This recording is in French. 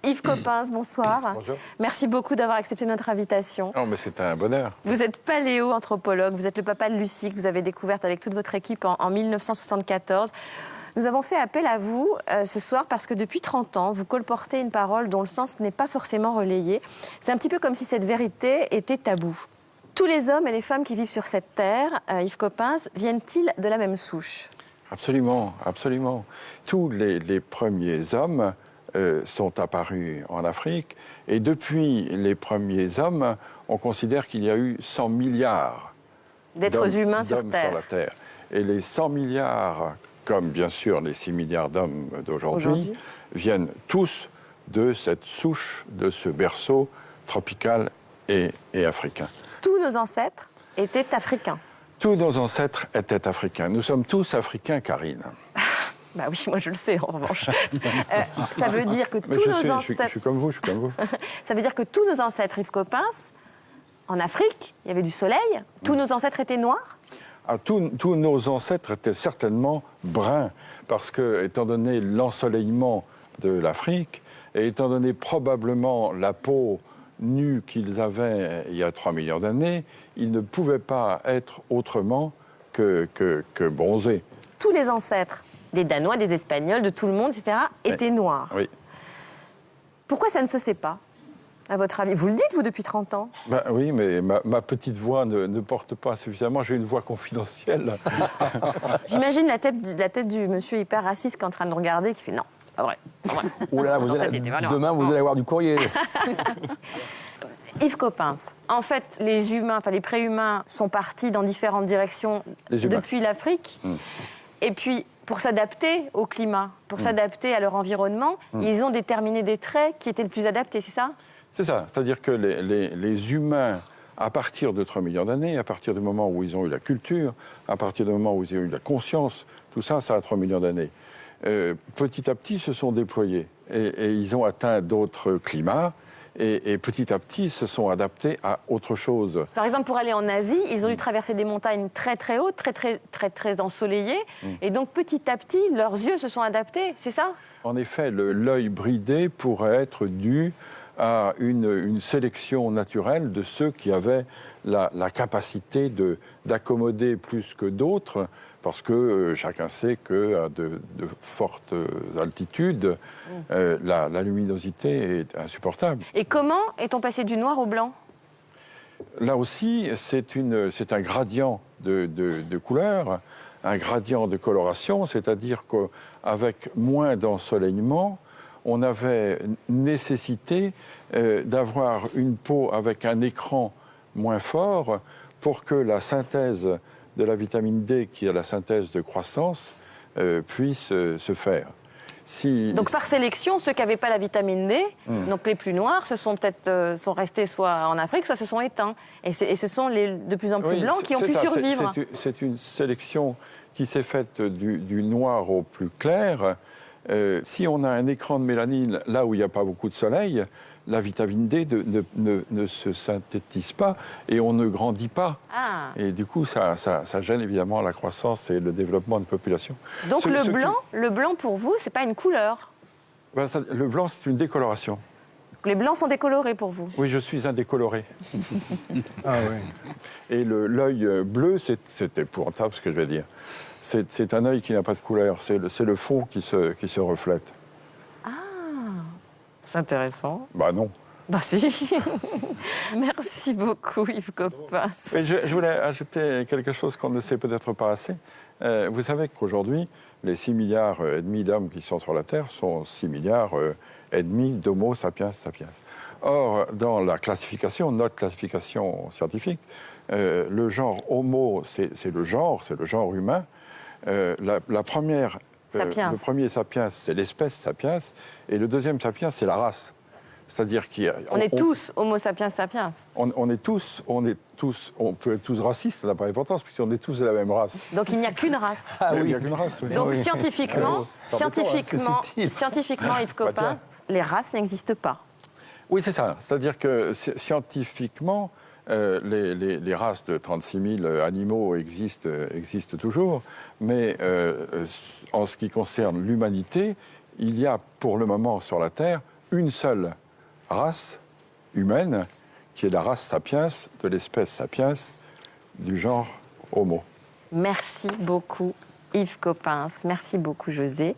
Yves Coppens, bonsoir. Bonjour. Merci beaucoup d'avoir accepté notre invitation. Non, mais c'est un bonheur. Vous êtes paléo-anthropologue, vous êtes le papa de Lucie que vous avez découverte avec toute votre équipe en 1974. Nous avons fait appel à vous ce soir parce que depuis 30 ans, vous colportez une parole dont le sens n'est pas forcément relayé. C'est un petit peu comme si cette vérité était taboue. Tous les hommes et les femmes qui vivent sur cette terre, Yves Coppens, viennent-ils de la même souche ? Absolument, absolument. Tous les premiers hommes sont apparus en Afrique. Et depuis les premiers hommes, on considère qu'il y a eu 100 milliards d'êtres humains sur Terre. la Terre. Et les 100 milliards, comme bien sûr les 6 milliards d'hommes d'aujourd'hui, viennent tous de cette souche, de ce berceau tropical et africain. Tous nos ancêtres étaient africains. Tous nos ancêtres étaient africains. Nous sommes tous africains, Karine. Bah oui, moi je le sais en revanche. Ça veut dire que Mais tous nos ancêtres... Je suis comme vous, je suis comme vous. Ça veut dire que tous nos ancêtres, Yves Coppens, en Afrique, il y avait du soleil, tous nos ancêtres étaient noirs ? Ah, tous nos ancêtres étaient certainement bruns, parce que, étant donné l'ensoleillement de l'Afrique, et étant donné probablement la peau nue qu'ils avaient il y a 3 millions d'années, ils ne pouvaient pas être autrement que bronzés. Tous les ancêtres, des Danois, des Espagnols, de tout le monde, etc., étaient noirs. Oui. Pourquoi ça ne se sait pas, à votre avis ? Vous le dites, vous, depuis 30 ans. Ben, oui, mais ma petite voix ne porte pas suffisamment. J'ai une voix confidentielle. J'imagine la tête du monsieur hyper raciste qui est en train de regarder, qui fait non. Pas vrai. Ouh là, demain, vous allez avoir du courrier. Yves Coppens, en fait, les humains, enfin les préhumains, sont partis dans différentes directions depuis l'Afrique. Et puis, pour s'adapter au climat, pour s'adapter à leur environnement, ils ont déterminé des traits qui étaient le plus adaptés, c'est ça ? C'est ça. C'est-à-dire que les humains, à partir de 3 millions d'années, à partir du moment où ils ont eu la culture, à partir du moment où ils ont eu la conscience, tout ça, ça a 3 millions d'années. Petit à petit, se sont déployés et ils ont atteint d'autres climats et petit à petit se sont adaptés à autre chose. Par exemple, pour aller en Asie, ils ont dû traverser des montagnes très très hautes, très ensoleillées, et donc petit à petit, leurs yeux se sont adaptés, c'est ça ? En effet, l'œil bridé pourrait être dû à une sélection naturelle de ceux qui avaient la capacité d'accommoder plus que d'autres, parce que chacun sait qu'à de fortes altitudes, la luminosité est insupportable. Et comment est-on passé du noir au blanc ? Là aussi, c'est un gradient de couleur, un gradient de coloration, c'est-à-dire qu'avec moins d'ensoleillement, on avait nécessité d'avoir une peau avec un écran moins fort pour que la synthèse de la vitamine D, qui est la synthèse de croissance, puisse se faire. Donc par sélection, ceux qui n'avaient pas la vitamine D, donc les plus noirs, sont restés soit en Afrique, soit se sont éteints. Et ce sont les de plus en plus blancs qui ont pu survivre. C'est une sélection qui s'est faite du noir au plus clair. Si on a un écran de mélanine là où il n'y a pas beaucoup de soleil, la vitamine D ne se synthétise pas et on ne grandit pas. Ah. Et du coup, ça gêne évidemment la croissance et le développement de population. Donc le blanc pour vous, c'est pas une couleur ? Le blanc, c'est une décoloration. Les blancs sont décolorés pour vous ? Oui, je suis un décoloré. Ah oui. Et l'œil bleu, c'est épouvantable ce que je vais dire. C'est un œil qui n'a pas de couleur, c'est le fond qui se reflète. Ah, c'est intéressant. Bah non. Bah si. Merci beaucoup Yves Coppens. Mais je voulais ajouter quelque chose qu'on ne sait peut-être pas assez. Vous savez qu'aujourd'hui, les 6 milliards et demi d'hommes qui sont sur la Terre sont 6 milliards et demi d'Homo sapiens sapiens. Or, dans la classification, notre classification scientifique, le genre Homo, c'est le genre humain. Le premier sapiens, c'est l'espèce sapiens, et le deuxième sapiens, c'est la race. C'est-à-dire on est tous Homo sapiens sapiens. On peut être tous racistes, ça n'a pas d'importance, puisqu'on est tous de la même race. Donc il n'y a qu'une race. Ah oui. Il n'y a qu'une race. Oui. Donc oui. scientifiquement, Yves Coppens, les races n'existent pas. Oui, c'est ça. C'est-à-dire que scientifiquement, les races de 36 000 animaux existent toujours, mais en ce qui concerne l'humanité, il y a pour le moment sur la Terre une seule race humaine, qui est la race sapiens, de l'espèce sapiens, du genre Homo. Merci beaucoup Yves Coppens, merci beaucoup José.